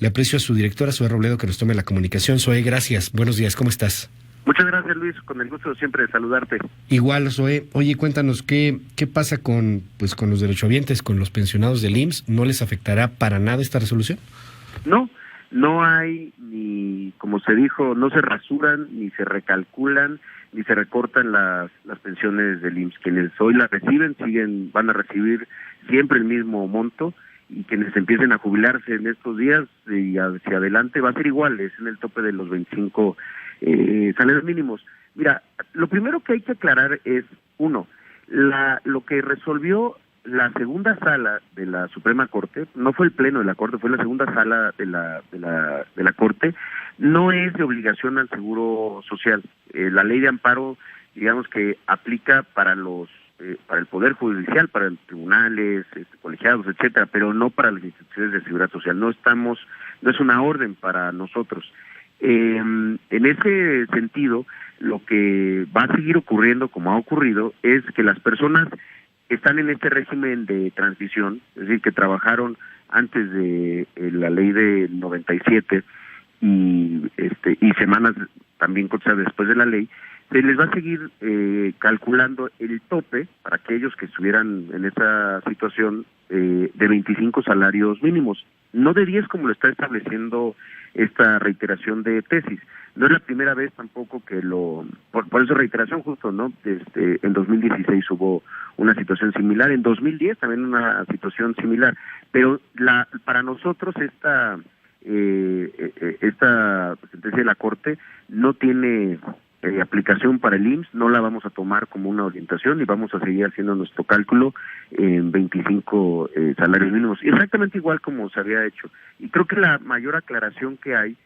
Le aprecio a su directora, Zoe Robledo, que nos tome la comunicación. Zoe, gracias. Buenos días, ¿cómo estás? Muchas gracias, Luis, con el gusto siempre de saludarte. Igual, Zoe. Oye, cuéntanos, ¿qué pasa con los derechohabientes, con los pensionados del IMSS? ¿No les afectará para nada esta resolución? No, no hay ni, como se dijo, no se rasuran, ni se recalculan, ni se recortan las pensiones del IMSS. Quienes hoy las reciben, van a recibir siempre el mismo monto, y quienes empiecen a jubilarse en estos días y hacia adelante va a ser igual, es en el tope de los 25 salarios mínimos. Mira, lo primero que hay que aclarar es, uno, lo que resolvió la segunda sala de la Suprema Corte, no fue el pleno de la Corte, fue la segunda sala de la Corte, no es de obligación al Seguro Social. La ley de amparo, digamos que aplica para el Poder Judicial, para los tribunales, colegiados, etcétera, pero no para las instituciones de seguridad social. No es una orden para nosotros. En ese sentido, lo que va a seguir ocurriendo, como ha ocurrido, es que las personas están en este régimen de transición, es decir, que trabajaron antes de la ley de 97 y semanas también cosas después de la ley, se les va a seguir calculando el tope para aquellos que estuvieran en esa situación de 25 salarios mínimos, no de 10 como lo está estableciendo esta reiteración de tesis. No es la primera vez tampoco que por eso reiteración justo, ¿no? En 2016 hubo una situación similar, en 2010 también una situación similar, pero para nosotros esta sentencia de la Corte no tiene aplicación para el IMSS, no la vamos a tomar como una orientación y vamos a seguir haciendo nuestro cálculo en 25 salarios mínimos, exactamente igual como se había hecho. Y creo que la mayor aclaración que hay,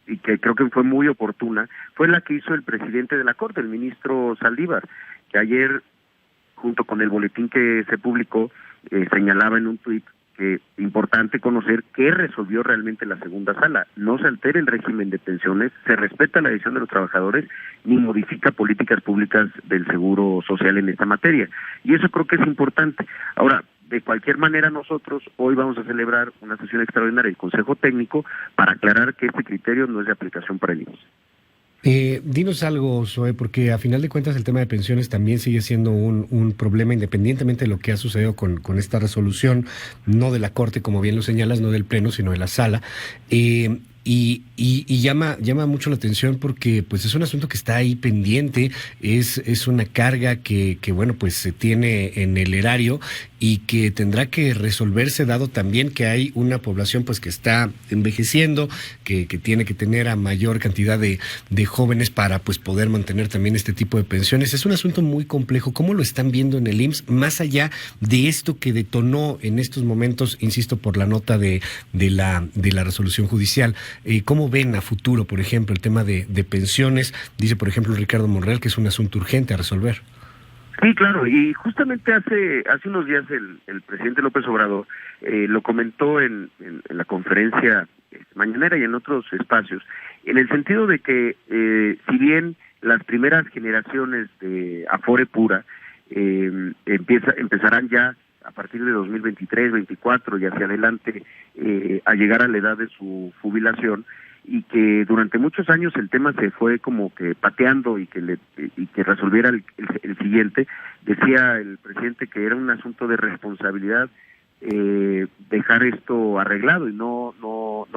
y que creo que fue muy oportuna, fue la que hizo el presidente de la Corte, el ministro Saldívar, que ayer, junto con el boletín que se publicó, señalaba en un tuit que importante conocer qué resolvió realmente la segunda sala. No se altera el régimen de pensiones, se respeta la decisión de los trabajadores, ni modifica políticas públicas del Seguro Social en esta materia. Y eso creo que es importante. Ahora, de cualquier manera, nosotros hoy vamos a celebrar una sesión extraordinaria del Consejo Técnico para aclarar que este criterio no es de aplicación para el IMSS. Dinos algo, Zoe, porque a final de cuentas el tema de pensiones también sigue siendo un problema independientemente de lo que ha sucedido con esta resolución, no de la Corte, como bien lo señalas, no del Pleno, sino de la Sala. Y llama mucho la atención porque pues es un asunto que está ahí pendiente, es una carga que bueno, pues se tiene en el erario y que tendrá que resolverse, dado también que hay una población pues que está envejeciendo, que tiene que tener a mayor cantidad de jóvenes para pues poder mantener también este tipo de pensiones. Es un asunto muy complejo. ¿Cómo lo están viendo en el IMSS, más allá de esto que detonó en estos momentos, insisto, por la nota de la resolución judicial? ¿Cómo ven a futuro, por ejemplo, el tema de pensiones? Dice, por ejemplo, Ricardo Monreal, que es un asunto urgente a resolver. Sí, claro, y justamente hace unos días el presidente López Obrador lo comentó en la conferencia mañanera y en otros espacios, en el sentido de que si bien las primeras generaciones de Afore Pura empezarán ya a partir de 2023, 24 y hacia adelante a llegar a la edad de su jubilación, y que durante muchos años el tema se fue como que pateando y que resolviera el siguiente. Decía el presidente que era un asunto de responsabilidad dejar esto arreglado y no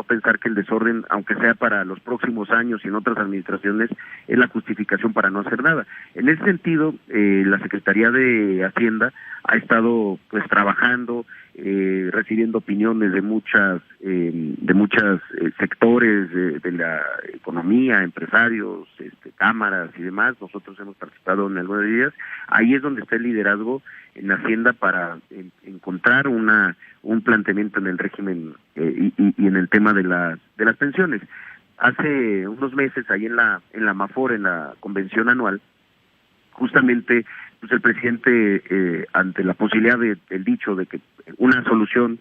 pensar que el desorden, aunque sea para los próximos años y en otras administraciones, es la justificación para no hacer nada. En ese sentido, la Secretaría de Hacienda ha estado pues trabajando, recibiendo opiniones de muchos sectores de la economía, empresarios, cámaras y demás. Nosotros hemos participado en algunas de ellas. Ahí es donde está el liderazgo en Hacienda para encontrar un planteamiento en el régimen y en el tema de las pensiones. Hace unos meses, ahí en la MAFOR, en la convención anual, justamente pues el presidente ante la posibilidad del dicho de que una solución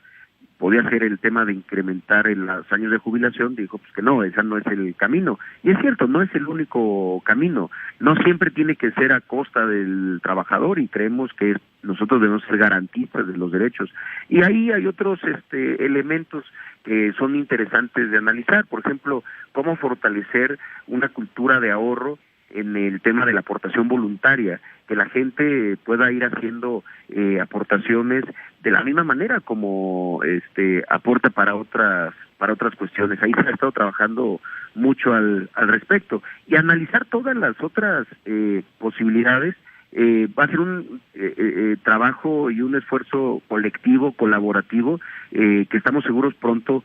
podía ser el tema de incrementar en los años de jubilación, dijo pues que no, ese no es el camino. Y es cierto, no es el único camino. No siempre tiene que ser a costa del trabajador, y creemos que nosotros debemos ser garantistas de los derechos. Y ahí hay otros elementos que son interesantes de analizar. Por ejemplo, cómo fortalecer una cultura de ahorro en el tema de la aportación voluntaria, que la gente pueda ir haciendo aportaciones de la misma manera como aporta para otras cuestiones. Ahí se ha estado trabajando mucho al respecto, y analizar todas las otras posibilidades. Va a ser un trabajo y un esfuerzo colectivo, colaborativo, que estamos seguros pronto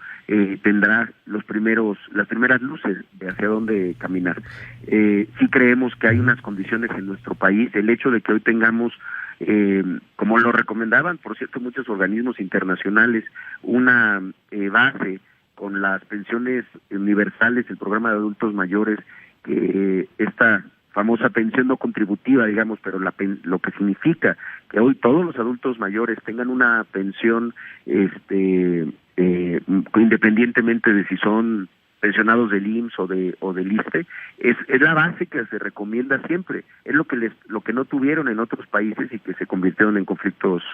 tendrá las primeras luces de hacia dónde caminar. Sí creemos que hay unas condiciones en nuestro país. El hecho de que hoy tengamos, como lo recomendaban, por cierto, muchos organismos internacionales, una base con las pensiones universales, el programa de adultos mayores, que esta famosa pensión no contributiva, digamos, pero lo que significa que hoy todos los adultos mayores tengan una pensión independientemente de si son pensionados del IMSS o del ISSSTE, es la base que se recomienda siempre. Es lo que no tuvieron en otros países y que se convirtieron en conflictos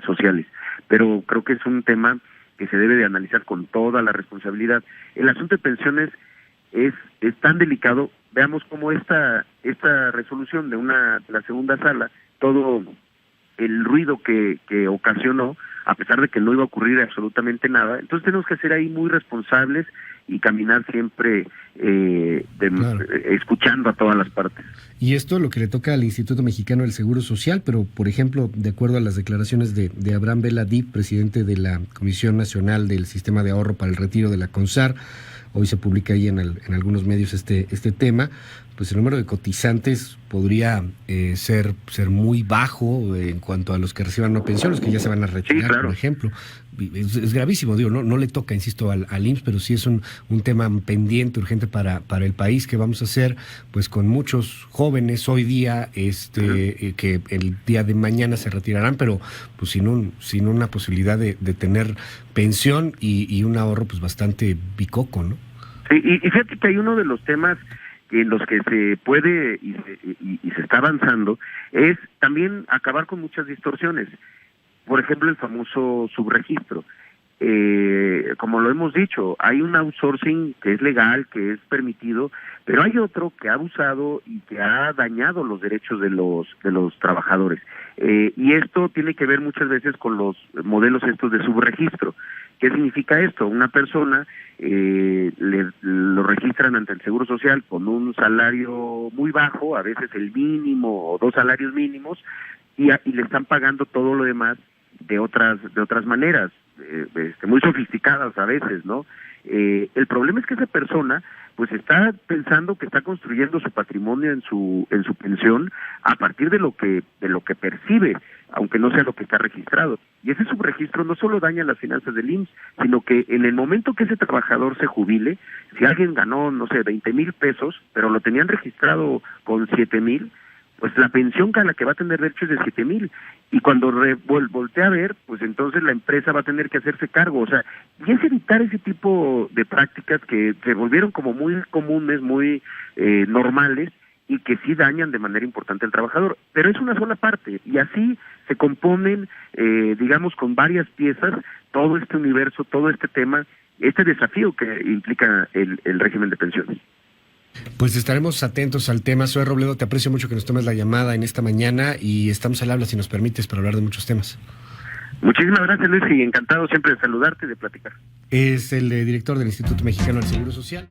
sociales. Pero creo que es un tema que se debe de analizar con toda la responsabilidad. El asunto de pensiones es tan delicado. Veamos cómo esta resolución de la segunda sala, todo el ruido que ocasionó, a pesar de que no iba a ocurrir absolutamente nada. Entonces tenemos que ser ahí muy responsables y caminar siempre claro, escuchando a todas las partes. Y esto lo que le toca al Instituto Mexicano del Seguro Social, pero por ejemplo, de acuerdo a las declaraciones de Abraham Veladí, presidente de la Comisión Nacional del Sistema de Ahorro para el Retiro de la CONSAR, hoy se publica ahí en algunos medios este tema, pues el número de cotizantes podría ser muy bajo en cuanto a los que reciban una pensión, los que ya se van a retirar, sí, claro, por ejemplo. Es gravísimo, digo, no le toca, insisto, al IMSS, pero sí es un tema pendiente, urgente para el país, que vamos a hacer pues con muchos jóvenes hoy día que el día de mañana se retirarán, pero pues sin una posibilidad de tener pensión y un ahorro pues bastante bicoco, ¿no? Sí, y fíjate que hay uno de los temas en los que se puede y se está avanzando, es también acabar con muchas distorsiones. Por ejemplo, el famoso subregistro. Como lo hemos dicho, hay un outsourcing que es legal, que es permitido, pero hay otro que ha abusado y que ha dañado los derechos de los trabajadores. Y esto tiene que ver muchas veces con los modelos estos de subregistro. ¿Qué significa esto? Una persona lo registran ante el Seguro Social con un salario muy bajo, a veces el mínimo o 2 salarios mínimos, y le están pagando todo lo demás de otras maneras, muy sofisticadas a veces, ¿no? El problema es que esa persona pues está pensando que está construyendo su patrimonio en su pensión a partir de lo que percibe, aunque no sea lo que está registrado. Y ese subregistro no solo daña las finanzas del IMSS, sino que en el momento que ese trabajador se jubile, si alguien ganó, no sé, 20,000 pesos, pero lo tenían registrado con 7,000, pues la pensión a la que va a tener derecho es de 7,000, y cuando voltea a ver, pues entonces la empresa va a tener que hacerse cargo. O sea, y es evitar ese tipo de prácticas que se volvieron como muy comunes, muy normales, y que sí dañan de manera importante al trabajador. Pero es una sola parte, y así se componen, digamos, con varias piezas, todo este universo, todo este tema, este desafío que implica el régimen de pensiones. Pues estaremos atentos al tema. Zoe Robledo, te aprecio mucho que nos tomes la llamada en esta mañana y estamos al habla, si nos permites, para hablar de muchos temas. Muchísimas gracias, Luis, y encantado siempre de saludarte y de platicar. Es el director del Instituto Mexicano del Seguro Social.